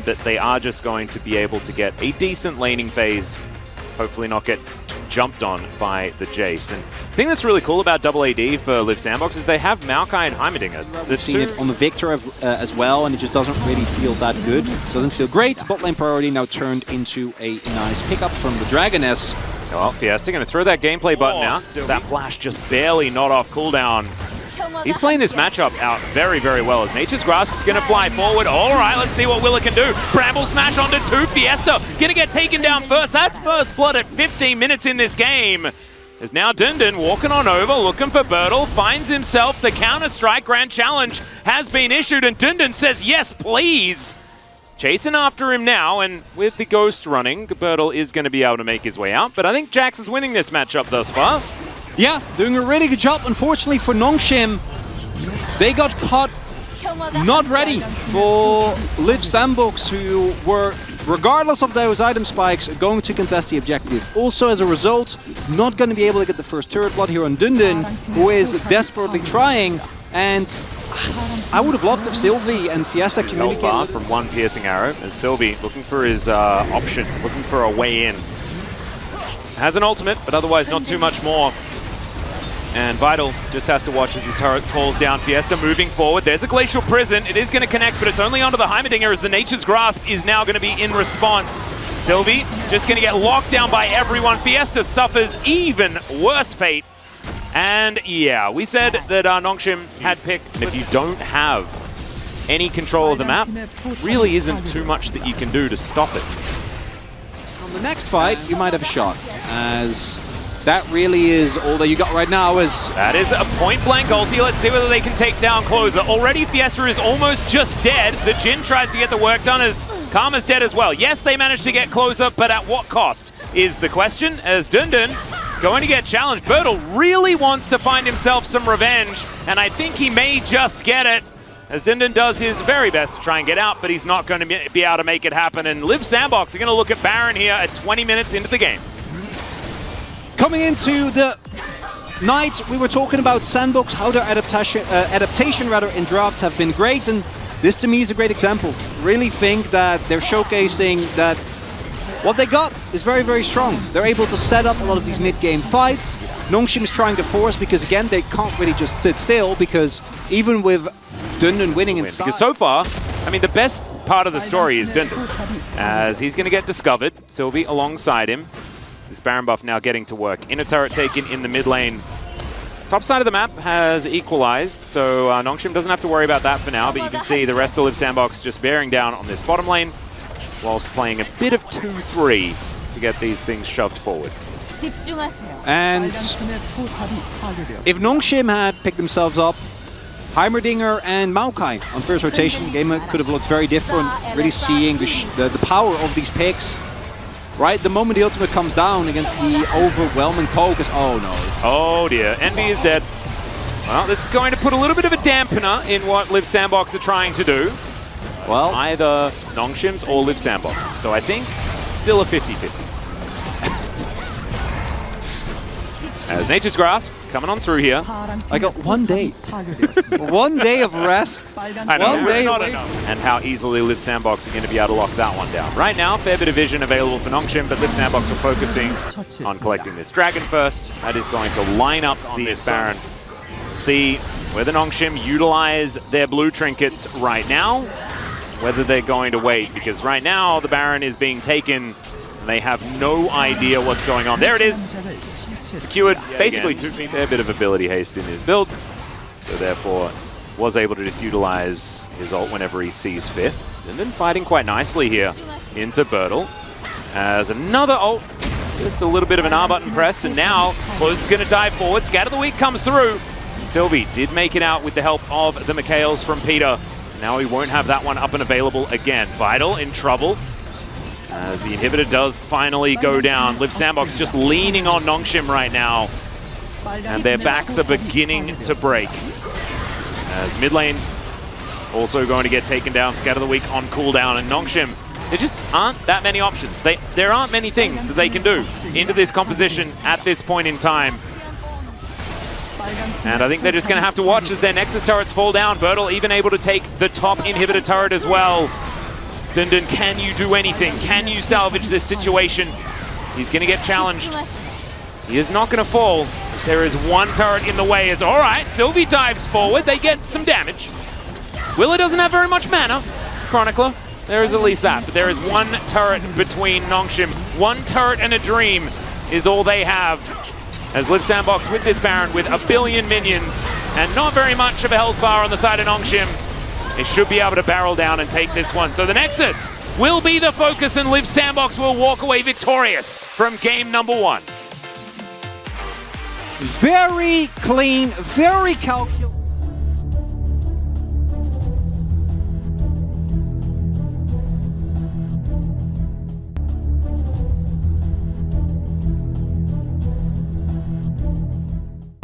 but they are just going to be able to get a decent laning phase, hopefully not get jumped on by the Jace. And the thing that's really cool about Double AD for Liiv SANDBOX is they have Maokai and Heimerdinger. We've seen it on the Victor as well, and it just doesn't really feel that good. Doesn't feel great. Bot lane priority now turned into a nice pickup from the Dragoness. Well, Fiesta going to throw that gameplay button out. That flash just barely not off cooldown. He's playing this matchup out very, very well as Nature's Grasp is going to fly forward. All right, let's see what Willa can do. Bramble smash onto 2. Fiesta going to get taken down first. That's first blood at 15 minutes in this game. There's now Dundun walking on over, looking for Bertle. Finds himself the Counter-Strike. Grand Challenge has been issued, and Dundun says, yes, please. Chasing after him now, and with the Ghost running, Bertle is going to be able to make his way out. But I think Jax is winning this matchup thus far. Yeah, doing a really good job. Unfortunately for Nongshim, they got caught not ready for Liiv SANDBOX, who were, regardless of those item spikes, going to contest the objective. Also, as a result, not going to be able to get the first turret blood here on Dundun, who is desperately trying. And I would have loved if Sylvie and Fiesta communicated from one piercing arrow, as Sylvie looking for his option, looking for a way in. Has an ultimate, but otherwise not too much more. And Vital just has to watch as his turret falls down. Fiesta moving forward. There's a Glacial Prison. It is going to connect, but it's only onto the Heimerdinger as the Nature's Grasp is now going to be in response. Sylvie just going to get locked down by everyone. Fiesta suffers even worse fate. And yeah, we said that Nongshim had picked. If you don't have any control of the map, really isn't too much that you can do to stop it. On the next fight, you might have a shot, as that really is all that you got right now. That is a point-blank ulti. Let's see whether they can take down Closer. Already Fiesta is almost just dead. The Jhin tries to get the work done as Karma's dead as well. Yes, they managed to get Closer, but at what cost is the question, as Dundun going to get challenged. Bertle really wants to find himself some revenge, and I think he may just get it, as Dundun does his very best to try and get out, but he's not going to be able to make it happen. And Liiv SANDBOX are going to look at Baron here at 20 minutes into the game. Coming into the night, we were talking about SANDBOX, how their adaptation in drafts have been great, and this to me is a great example. Really think that they're showcasing that what they got is very, very strong. They're able to set up a lot of these mid-game fights. Nongshim is trying to force because, again, they can't really just sit still, because even with Dundun winning inside... Because so far, I mean, the best part of the story is Dundun, as he's going to get discovered. Sylvie alongside him. This Baron buff now getting to work. Inner turret taken in the mid lane. Top side of the map has equalized, so Nongshim doesn't have to worry about that for now, but you can see the rest of Liiv SANDBOX just bearing down on this bottom lane, whilst playing a bit of 2-3 to get these things shoved forward. And if Nongshim had picked themselves up Heimerdinger and Maokai on first rotation, the game could have looked very different, really seeing the power of these picks. Right, the moment the ultimate comes down against the overwhelming poke is... Oh no. Oh dear, Envy is dead. Well, this is going to put a little bit of a dampener in what Liiv SANDBOX are trying to do. Well, either Nongshim's or Liiv SANDBOX. So I think still a 50-50. As Nature's Grasp coming on through here. I got 1 day. 1 day of rest. I know, one day not enough. And how easily Liiv SANDBOX are going to be able to lock that one down. Right now, fair bit of vision available for Nongshim, but Liiv SANDBOX are focusing on collecting this dragon first. That is going to line up on this Baron. See whether Nongshim utilize their blue trinkets right now, whether they're going to wait, because right now the Baron is being taken and they have no idea what's going on. There it is. Secured basically a fair bit of ability haste in his build, so therefore was able to just utilize his ult whenever he sees fit. And then fighting quite nicely here into Bertle. As another ult, just a little bit of an R button press, and now Close is going to dive forward. Scatter the Weak comes through. Sylvie did make it out with the help of the Mikhails from Peter. Now he won't have that one up and available again. Vital in trouble, as the inhibitor does finally go down. Liiv SANDBOX just leaning on Nongshim right now, and their backs are beginning to break. As mid lane also going to get taken down, Scatter the Weak on cooldown, and Nongshim, there just aren't that many options. There aren't many things that they can do into this composition at this point in time. And I think they're just going to have to watch as their Nexus turrets fall down. Bertle even able to take the top inhibitor turret as well. Dundun, can you do anything? Can you salvage this situation? He's going to get challenged. He is not going to fall. There is one turret in the way. It's all right. Sylvie dives forward. They get some damage. Willa doesn't have very much mana. Chronicler, there is at least that. But there is one turret between Nongshim. One turret and a dream is all they have. As Liiv SANDBOX with this Baron with a billion minions and not very much of a health bar on the side of Nongshim. They should be able to barrel down and take this one. So the Nexus will be the focus and Liiv SANDBOX will walk away victorious from game number 1. Very clean, very calculated.